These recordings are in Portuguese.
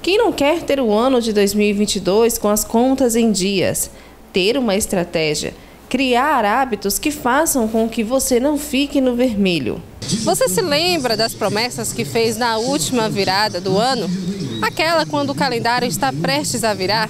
Quem não quer ter o ano de 2022 com as contas em dias? Ter uma estratégia. Criar hábitos que façam com que você não fique no vermelho. Você se lembra das promessas que fez na última virada do ano? Aquela quando o calendário está prestes a virar?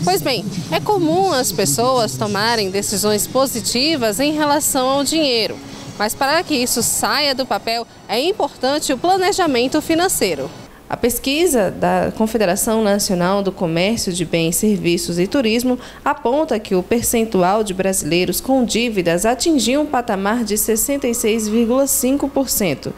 Pois bem, é comum as pessoas tomarem decisões positivas em relação ao dinheiro. Mas para que isso saia do papel, é importante o planejamento financeiro. A pesquisa da Confederação Nacional do Comércio de Bens, Serviços e Turismo aponta que o percentual de brasileiros com dívidas atingiu um patamar de 66,5%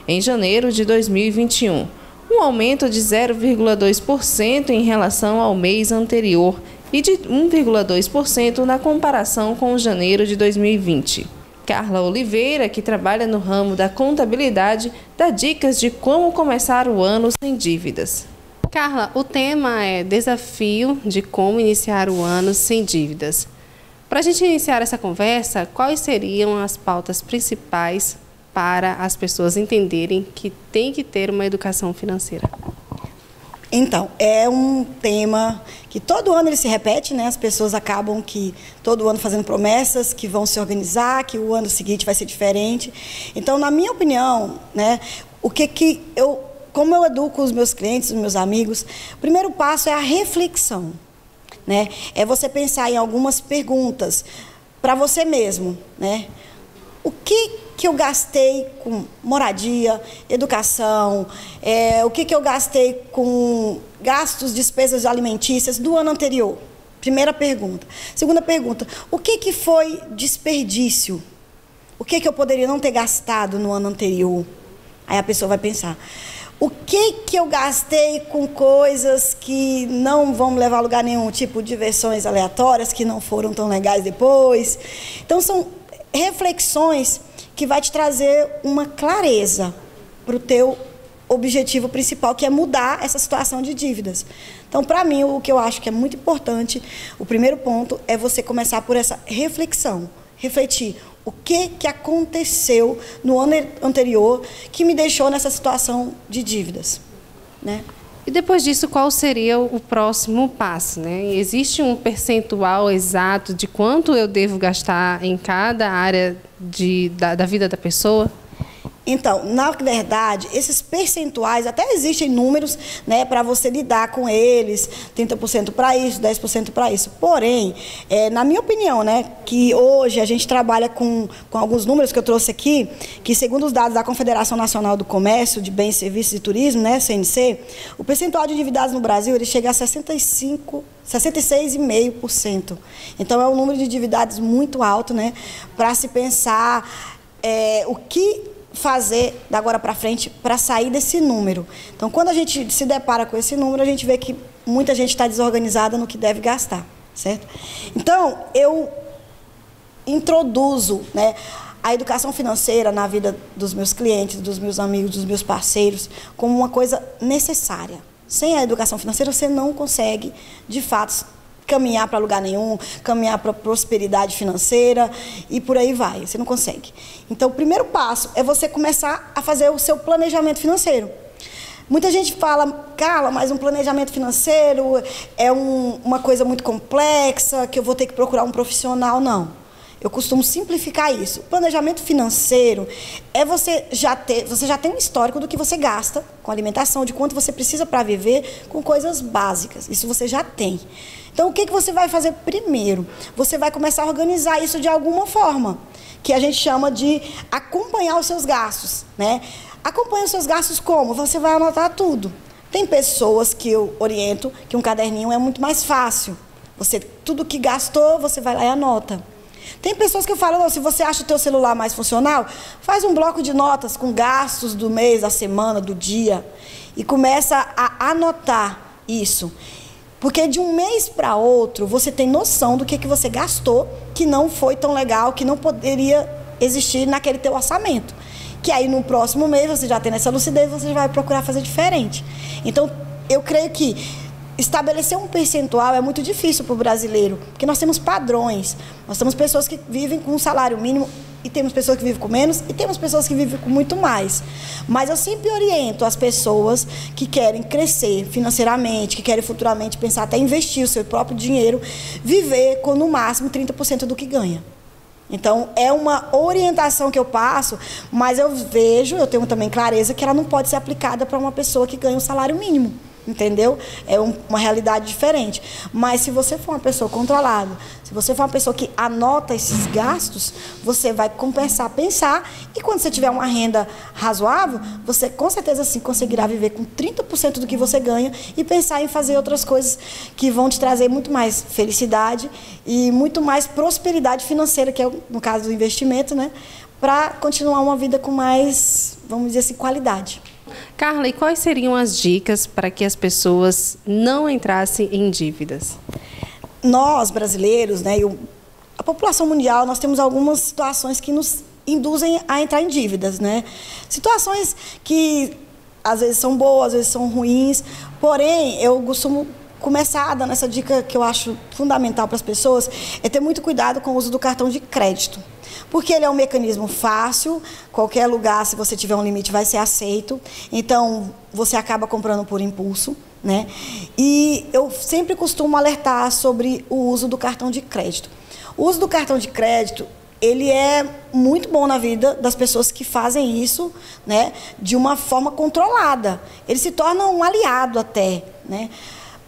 em janeiro de 2021, um aumento de 0,2% em relação ao mês anterior e de 1,2% na comparação com janeiro de 2020. Carla Oliveira, que trabalha no ramo da contabilidade, dá dicas de como começar o ano sem dívidas. Carla, o tema é desafio de como iniciar o ano sem dívidas. Para a gente iniciar essa conversa, quais seriam as pautas principais para as pessoas entenderem que tem que ter uma educação financeira? Então, é um tema que todo ano ele se repete, né? As pessoas acabam que todo ano fazendo promessas que vão se organizar, que o ano seguinte vai ser diferente. Então, na minha opinião, né, como eu educo os meus clientes, os meus amigos, o primeiro passo é a reflexão, né? É você pensar em algumas perguntas para você mesmo, né? O que eu gastei com moradia, educação, o que eu gastei com gastos, despesas alimentícias do ano anterior? Primeira pergunta. Segunda pergunta, o que foi desperdício? O que eu poderia não ter gastado no ano anterior? Aí a pessoa vai pensar, o que eu gastei com coisas que não vão me levar a lugar nenhum, tipo diversões aleatórias, que não foram tão legais depois? Então, são reflexões que vai te trazer uma clareza para o teu objetivo principal, que é mudar essa situação de dívidas. Então, para mim, o que eu acho que é muito importante, o primeiro ponto é você começar por essa reflexão, refletir o que aconteceu no ano anterior que me deixou nessa situação de dívidas, né? E depois disso, qual seria o próximo passo, né? Existe um percentual exato de quanto eu devo gastar em cada área da vida da pessoa? Então, na verdade, esses percentuais, até existem números, né, para você lidar com eles, 30% para isso, 10% para isso. Porém, na minha opinião, né, que hoje a gente trabalha com alguns números que eu trouxe aqui, que segundo os dados da Confederação Nacional do Comércio de Bens, Serviços e Turismo, né, CNC, o percentual de endividados no Brasil ele chega a 66,5%. Então, é um número de endividados muito alto, né, para se pensar o que fazer da agora para frente para sair desse número. Então, quando a gente se depara com esse número, a gente vê que muita gente está desorganizada no que deve gastar, certo? Então, eu introduzo, né, a educação financeira na vida dos meus clientes, dos meus amigos, dos meus parceiros, como uma coisa necessária. Sem a educação financeira, você não consegue, de fato, caminhar para lugar nenhum, caminhar para prosperidade financeira e por aí vai, você não consegue. Então, o primeiro passo é você começar a fazer o seu planejamento financeiro. Muita gente fala, Carla, mas um planejamento financeiro é uma coisa muito complexa, que eu vou ter que procurar um profissional. Não. Eu costumo simplificar isso. O planejamento financeiro é você já tem um histórico do que você gasta com alimentação, de quanto você precisa para viver, com coisas básicas. Isso você já tem. Então, o que você vai fazer primeiro? Você vai começar a organizar isso de alguma forma, que a gente chama de acompanhar os seus gastos, né? Acompanha os seus gastos como? Você vai anotar tudo. Tem pessoas que eu oriento que um caderninho é muito mais fácil. Tudo que gastou, você vai lá e anota. Tem pessoas que eu falo, não, se você acha o teu celular mais funcional, faz um bloco de notas com gastos do mês, da semana, do dia, e começa a anotar isso. Porque de um mês para outro, você tem noção do que você gastou, que não foi tão legal, que não poderia existir naquele teu orçamento. Que aí no próximo mês, você já tendo essa lucidez, você vai procurar fazer diferente. Então, eu creio que estabelecer um percentual é muito difícil para o brasileiro, porque nós temos padrões. Nós temos pessoas que vivem com um salário mínimo e temos pessoas que vivem com menos, e temos pessoas que vivem com muito mais. Mas eu sempre oriento as pessoas que querem crescer financeiramente, que querem futuramente pensar até investir o seu próprio dinheiro, viver com no máximo 30% do que ganha. Então, é uma orientação que eu passo, mas eu tenho também clareza que ela não pode ser aplicada para uma pessoa que ganha um salário mínimo. Entendeu? É uma realidade diferente. Mas se você for uma pessoa controlada, se você for uma pessoa que anota esses gastos, você vai compensar, pensar, e quando você tiver uma renda razoável, você com certeza sim conseguirá viver com 30% do que você ganha e pensar em fazer outras coisas que vão te trazer muito mais felicidade e muito mais prosperidade financeira, que é no caso do investimento, né? Para continuar uma vida com mais, vamos dizer assim, qualidade. Carla, e quais seriam as dicas para que as pessoas não entrassem em dívidas? Nós, brasileiros, né, a população mundial, nós temos algumas situações que nos induzem a entrar em dívidas, né? Situações que às vezes são boas, às vezes são ruins, porém, eu costumo começar dando essa dica que eu acho fundamental para as pessoas, é ter muito cuidado com o uso do cartão de crédito. Porque ele é um mecanismo fácil, qualquer lugar, se você tiver um limite, vai ser aceito. Então, você acaba comprando por impulso, né? E eu sempre costumo alertar sobre o uso do cartão de crédito. O uso do cartão de crédito, ele é muito bom na vida das pessoas que fazem isso, né, de uma forma controlada. Ele se torna um aliado até, né?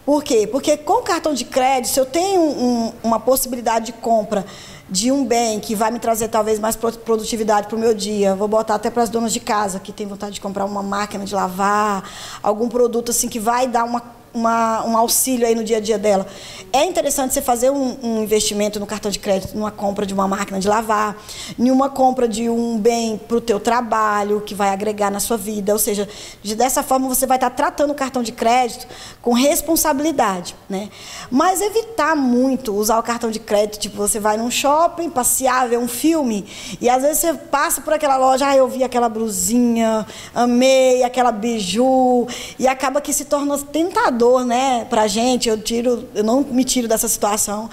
Por quê? Porque com o cartão de crédito, se eu tenho uma possibilidade de compra de um bem que vai me trazer talvez mais produtividade para o meu dia, vou botar até para as donas de casa que têm vontade de comprar uma máquina de lavar, algum produto assim que vai dar um auxílio aí no dia a dia dela. É interessante você fazer um investimento no cartão de crédito, numa compra de uma máquina de lavar, em uma compra de um bem para o teu trabalho, que vai agregar na sua vida. Ou seja, dessa forma você vai estar tratando o cartão de crédito com responsabilidade, né? Mas evitar muito usar o cartão de crédito, tipo, você vai num shopping, passear, ver um filme, e às vezes você passa por aquela loja, eu vi aquela blusinha, amei aquela biju, e acaba que se torna tentador, né, pra gente. Eu não me tiro dessa situação.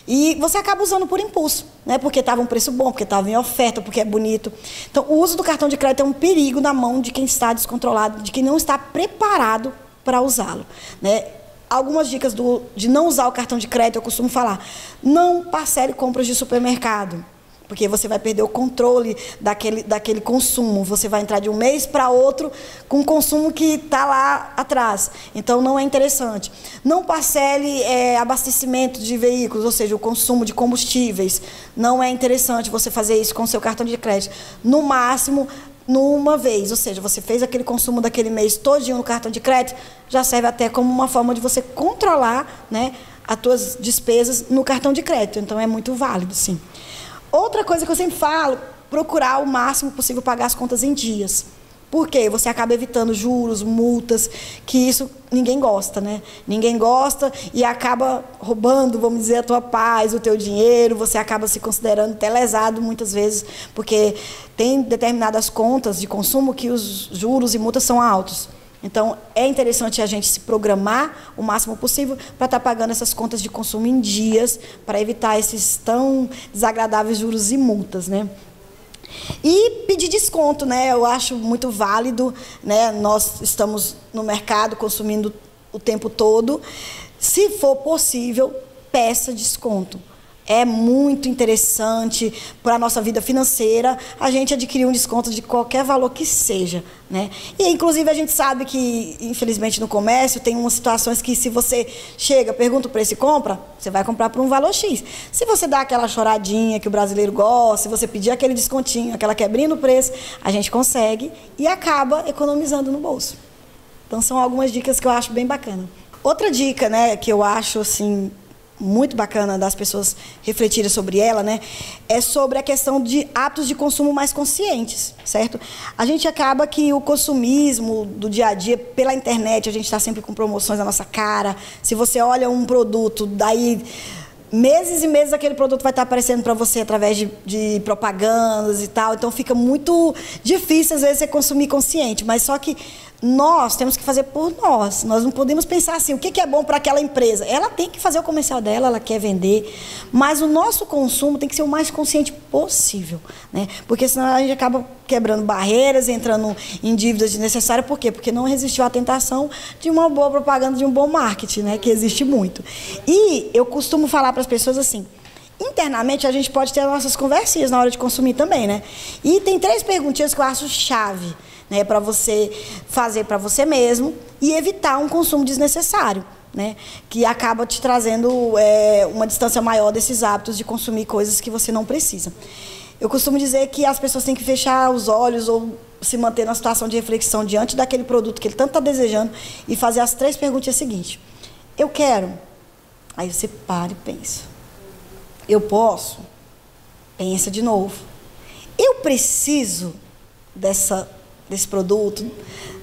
E você acaba usando por impulso, né, porque estava um preço bom, porque estava em oferta, porque é bonito. Então, o uso do cartão de crédito é um perigo na mão de quem está descontrolado, de quem não está preparado para usá-lo, né? Algumas dicas de não usar o cartão de crédito, eu costumo falar: não parcele compras de supermercado, porque você vai perder o controle daquele consumo. Você vai entrar de um mês para outro com um consumo que está lá atrás. Então, não é interessante. Não parcele abastecimento de veículos, ou seja, o consumo de combustíveis. Não é interessante você fazer isso com o seu cartão de crédito. No máximo, numa vez. Ou seja, você fez aquele consumo daquele mês todinho no cartão de crédito, já serve até como uma forma de você controlar, né, as suas despesas no cartão de crédito. Então, é muito válido, sim. Outra coisa que eu sempre falo, procurar o máximo possível pagar as contas em dias. Por quê? Você acaba evitando juros, multas, que isso ninguém gosta, né? Ninguém gosta e acaba roubando, vamos dizer, a tua paz, o teu dinheiro. Você acaba se considerando até lesado muitas vezes, porque tem determinadas contas de consumo que os juros e multas são altos. Então, é interessante a gente se programar o máximo possível para estar pagando essas contas de consumo em dias, para evitar esses tão desagradáveis juros e multas, né? E pedir desconto, né? Eu acho muito válido, né? Nós estamos no mercado consumindo o tempo todo. Se for possível, peça desconto. É muito interessante para a nossa vida financeira a gente adquirir um desconto de qualquer valor que seja, né? E, inclusive, a gente sabe que, infelizmente, no comércio tem umas situações que, se você chega, pergunta o preço e compra, você vai comprar por um valor X. Se você dá aquela choradinha que o brasileiro gosta, se você pedir aquele descontinho, aquela quebrinha no preço, a gente consegue e acaba economizando no bolso. Então, são algumas dicas que eu acho bem bacana. Outra dica, né, que eu acho, assim, muito bacana das pessoas refletirem sobre ela, né, é sobre a questão de hábitos de consumo mais conscientes, certo? A gente acaba que o consumismo do dia a dia, pela internet, a gente está sempre com promoções na nossa cara. Se você olha um produto, daí meses e meses aquele produto vai estar aparecendo para você através de propagandas e tal. Então fica muito difícil, às vezes, você consumir consciente. Mas só que nós temos que fazer por nós. Nós não podemos pensar assim, o que é bom para aquela empresa? Ela tem que fazer o comercial dela, ela quer vender, mas o nosso consumo tem que ser o mais consciente possível, né? Porque senão a gente acaba quebrando barreiras, entrando em dívidas desnecessárias. Por quê? Porque não resistiu à tentação de uma boa propaganda, de um bom marketing, né? Que existe muito. E eu costumo falar para as pessoas assim, internamente a gente pode ter as nossas conversinhas na hora de consumir também, né? E tem 3 perguntinhas que eu acho chave, né, para você fazer para você mesmo e evitar um consumo desnecessário, né, que acaba te trazendo uma distância maior desses hábitos de consumir coisas que você não precisa. Eu costumo dizer que as pessoas têm que fechar os olhos ou se manter numa situação de reflexão diante daquele produto que ele tanto está desejando e fazer as 3 perguntas seguintes. Eu quero? Aí você para e pensa. Eu posso? Pensa de novo. Eu preciso desse produto,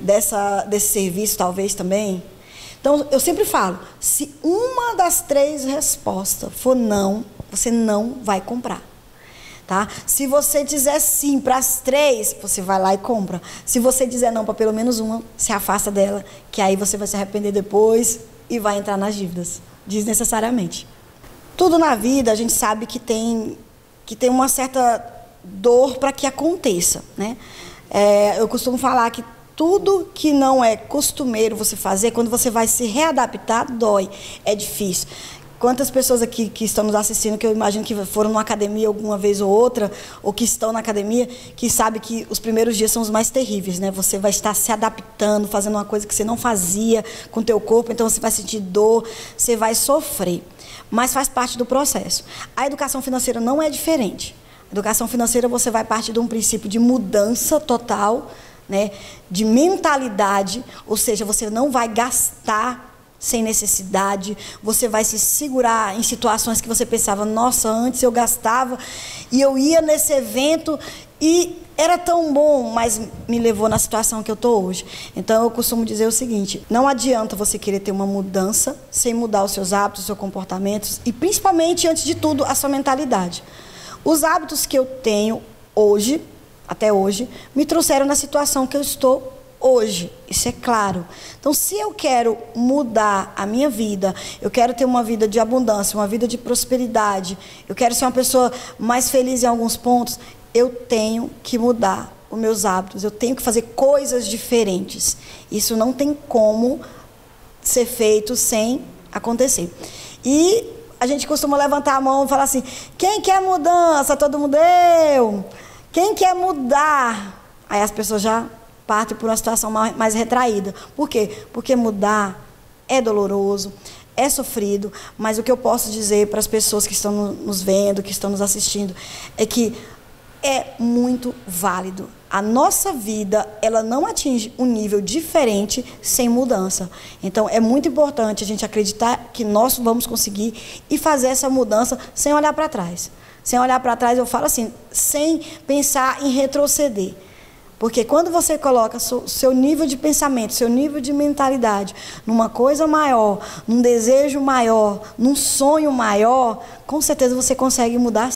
desse serviço, talvez também? Então, eu sempre falo, se uma das 3 respostas for não, você não vai comprar. Tá? Se você dizer sim para as 3, você vai lá e compra. Se você dizer não para pelo menos uma, se afasta dela, que aí você vai se arrepender depois e vai entrar nas dívidas, desnecessariamente. Tudo na vida a gente sabe que tem uma certa dor para que aconteça, né? Eu costumo falar que tudo que não é costumeiro você fazer, quando você vai se readaptar, dói, é difícil. Quantas pessoas aqui que estão nos assistindo, que eu imagino que foram numa academia alguma vez ou outra, ou que estão na academia, que sabem que os primeiros dias são os mais terríveis, né? Você vai estar se adaptando, fazendo uma coisa que você não fazia com o teu corpo, então você vai sentir dor, você vai sofrer. Mas faz parte do processo. A educação financeira não é diferente. A educação financeira você vai partir de um princípio de mudança total, né? De mentalidade, ou seja, você não vai gastar sem necessidade, você vai se segurar em situações que você pensava, nossa, antes eu gastava e eu ia nesse evento e era tão bom, mas me levou na situação que eu estou hoje. Então, eu costumo dizer o seguinte, não adianta você querer ter uma mudança sem mudar os seus hábitos, os seus comportamentos e, principalmente, antes de tudo, a sua mentalidade. Os hábitos que eu tenho hoje, até hoje, me trouxeram na situação que eu estou hoje, isso é claro. Então, se eu quero mudar a minha vida, eu quero ter uma vida de abundância, uma vida de prosperidade, eu quero ser uma pessoa mais feliz em alguns pontos, eu tenho que mudar os meus hábitos, eu tenho que fazer coisas diferentes. Isso não tem como ser feito sem acontecer. E a gente costuma levantar a mão e falar assim, quem quer mudança? Todo mundo, eu. Quem quer mudar? Aí as pessoas já partem por uma situação mais retraída. Por quê? Porque mudar é doloroso, é sofrido, mas o que eu posso dizer para as pessoas que estão nos vendo, que estão nos assistindo, é que é muito válido. A nossa vida, ela não atinge um nível diferente sem mudança. Então, é muito importante a gente acreditar que nós vamos conseguir e fazer essa mudança sem olhar para trás. Sem olhar para trás, eu falo assim, sem pensar em retroceder. Porque quando você coloca seu nível de pensamento, seu nível de mentalidade numa coisa maior, num desejo maior, num sonho maior, com certeza você consegue mudar.